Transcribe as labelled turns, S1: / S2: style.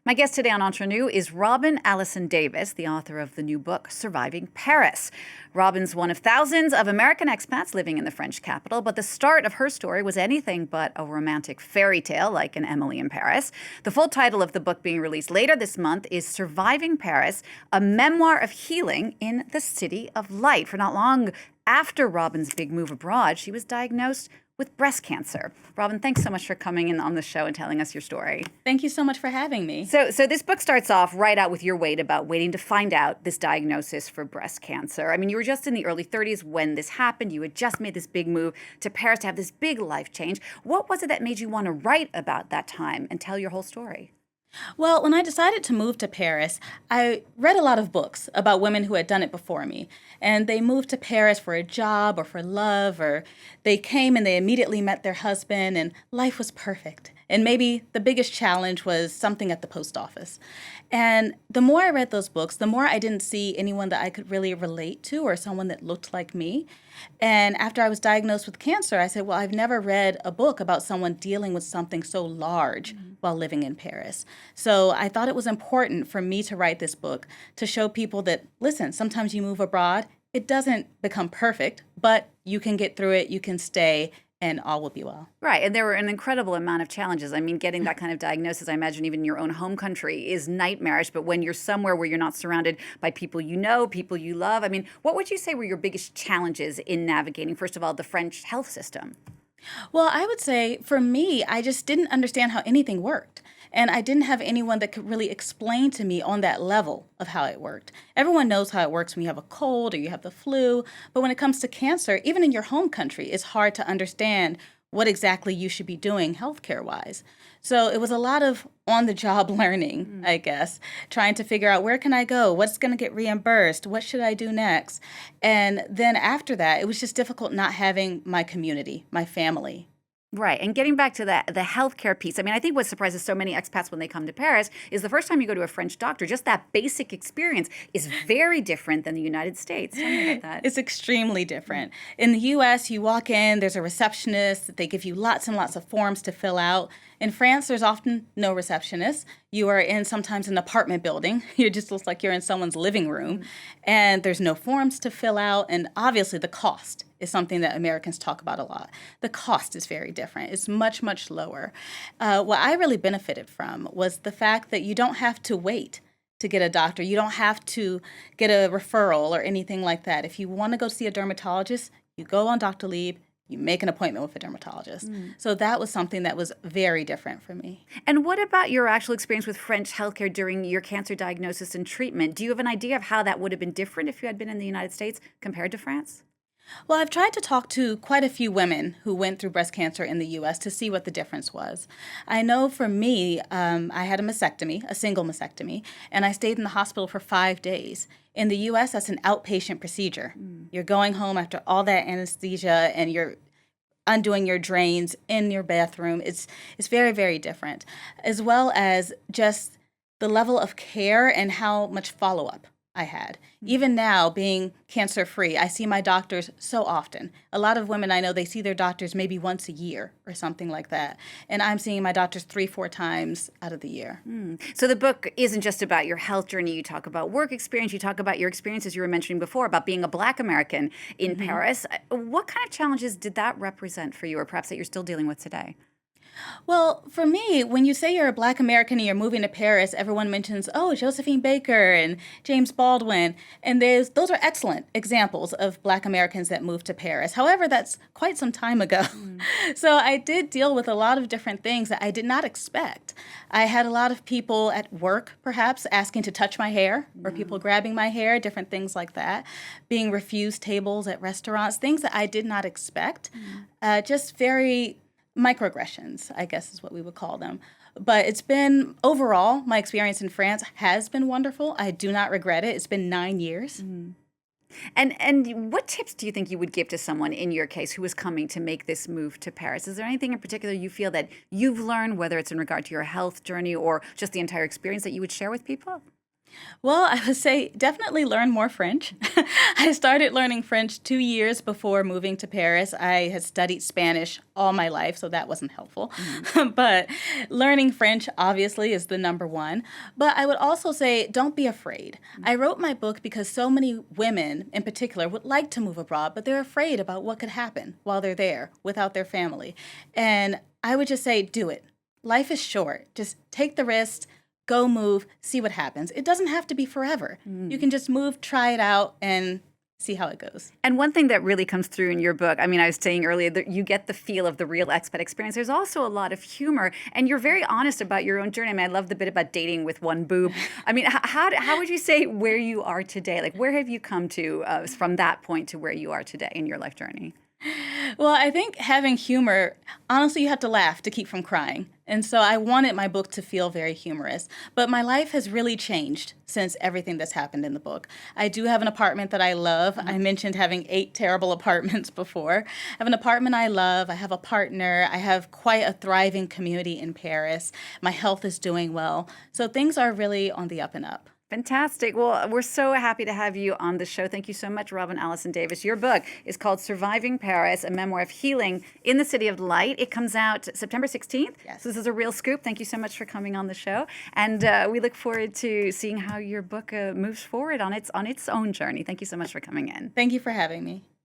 S1: My guest today on Entre Nous is Robin Allison Davis, the author of the new book, Surviving Paris. Robin's one of thousands of American expats living in the French capital, but the start of her story was anything but a romantic fairy tale like an Emily in Paris. The full title of the book being released later this month is Surviving Paris, a memoir of healing in the City of Light. For not long after Robin's big move abroad, she was diagnosed with breast cancer. Robin, thanks so much for coming in on the show and telling us your story.
S2: Thank you so much for having me.
S1: So this book starts off right out with your waiting to find out this diagnosis for breast cancer. I mean, you were just in the early 30s when this happened. You had just made this big move to Paris to have this big life change. What was it that made you want to write about that time and tell your whole story?
S2: Well, when I decided to move to Paris, I read a lot of books about women who had done it before me. And they moved to Paris for a job or for love, or they came and they immediately met their husband and life was perfect. And maybe the biggest challenge was something at the post office. And the more I read those books, the more I didn't see anyone that I could really relate to or someone that looked like me. And after I was diagnosed with cancer, I said, well, I've never read a book about someone dealing with something so large while living in Paris. So I thought it was important for me to write this book to show people that, listen, sometimes you move abroad, it doesn't become perfect, but you can get through it, you can stay, and all will be well.
S1: Right. And there were an incredible amount of challenges. I mean, getting that kind of diagnosis, I imagine even in your own home country, is nightmarish. But when you're somewhere where you're not surrounded by people you know, people you love, I mean, what would you say were your biggest challenges in navigating, first of all, the French health system?
S2: Well, I would say for me, I just didn't understand how anything worked. And I didn't have anyone that could really explain to me on that level of how it worked. Everyone knows how it works when you have a cold or you have the flu. But when it comes to cancer, even in your home country, it's hard to understand what exactly you should be doing healthcare-wise. So it was a lot of on-the-job learning, I guess, trying to figure out where can I go, what's going to get reimbursed, what should I do next? And then after that, it was just difficult not having my community, my family.
S1: Right. And getting back to the healthcare piece, I mean, I think what surprises so many expats when they come to Paris is the first time you go to a French doctor, just that basic experience is very different than the United States. Tell me about that.
S2: It's extremely different. In the U.S., you walk in, there's a receptionist, they give you lots and lots of forms to fill out. In France, there's often no receptionist. You are in sometimes an apartment building. It just looks like you're in someone's living room. And there's no forms to fill out. And obviously the cost is something that Americans talk about a lot. The cost is very different. It's much, much lower. What I really benefited from was the fact that you don't have to wait to get a doctor. You don't have to get a referral or anything like that. If you want to go see a dermatologist, you go on doctor leave, you make an appointment with a dermatologist. So that was something that was very different for me.
S1: And what about your actual experience with French healthcare during your cancer diagnosis and treatment? Do you have an idea of how that would have been different if you had been in the United States compared to France?
S2: Well, I've tried to talk to quite a few women who went through breast cancer in the U.S. to see what the difference was. I know for me, I had a mastectomy, a single mastectomy, and I stayed in the hospital for 5 days. In the U.S., that's an outpatient procedure. You're going home after all that anesthesia and you're undoing your drains in your bathroom. It's very, very different, as well as just the level of care and how much follow-up I had. Even now, being cancer-free, I see my doctors so often. A lot of women I know, they see their doctors maybe once a year or something like that. And I'm seeing my doctors 3-4 times out of the year.
S1: So the book isn't just about your health journey. You talk about work experience. You talk about your experiences you were mentioning before about being a Black American in Paris. What kind of challenges did that represent for you, or perhaps that you're still dealing with today?
S2: Well, for me, when you say you're a Black American and you're moving to Paris, everyone mentions, oh, Josephine Baker and James Baldwin. And those are excellent examples of Black Americans that moved to Paris. However, that's quite some time ago. So I did deal with a lot of different things that I did not expect. I had a lot of people at work, perhaps, asking to touch my hair, or people grabbing my hair, different things like that, being refused tables at restaurants, things that I did not expect. Just very microaggressions, I guess is what we would call them. But it's been, overall, my experience in France has been wonderful. I do not regret it. It's been 9 years.
S1: And what tips do you think you would give to someone in your case who is coming to make this move to Paris? Is there anything in particular you feel that you've learned, whether it's in regard to your health journey or just the entire experience, that you would share with people?
S2: Well, I would say definitely learn more French. I started learning French 2 years before moving to Paris. I had studied Spanish all my life, so that wasn't helpful. But learning French, obviously, is the number one. But I would also say, don't be afraid. I wrote my book because so many women, in particular, would like to move abroad, but they're afraid about what could happen while they're there without their family. And I would just say, do it. Life is short. Just take the risk. Go move, see what happens. It doesn't have to be forever. You can just move, try it out, and see how it goes.
S1: And one thing that really comes through in your book, I mean, I was saying earlier that you get the feel of the real expat experience. There's also a lot of humor, and you're very honest about your own journey. I mean, I love the bit about dating with one boob. I mean, how would you say where you are today? Like, where have you come to from that point to where you are today in your life journey?
S2: Well, I think having humor, honestly, you have to laugh to keep from crying. And so I wanted my book to feel very humorous. But my life has really changed since everything that's happened in the book. I do have an apartment that I love. I mentioned having 8 terrible apartments before. I have an apartment I love. I have a partner. I have quite a thriving community in Paris. My health is doing well. So things are really on the up and up.
S1: Fantastic. Well, we're so happy to have you on the show. Thank you so much, Robin Allison Davis. Your book is called Surviving Paris, a memoir of healing in the City of Light. It comes out September 16th.
S2: Yes.
S1: So this is a real scoop. Thank you so much for coming on the show. And we look forward to seeing how your book moves forward on its own journey. Thank you so much for coming in.
S2: Thank you for having me.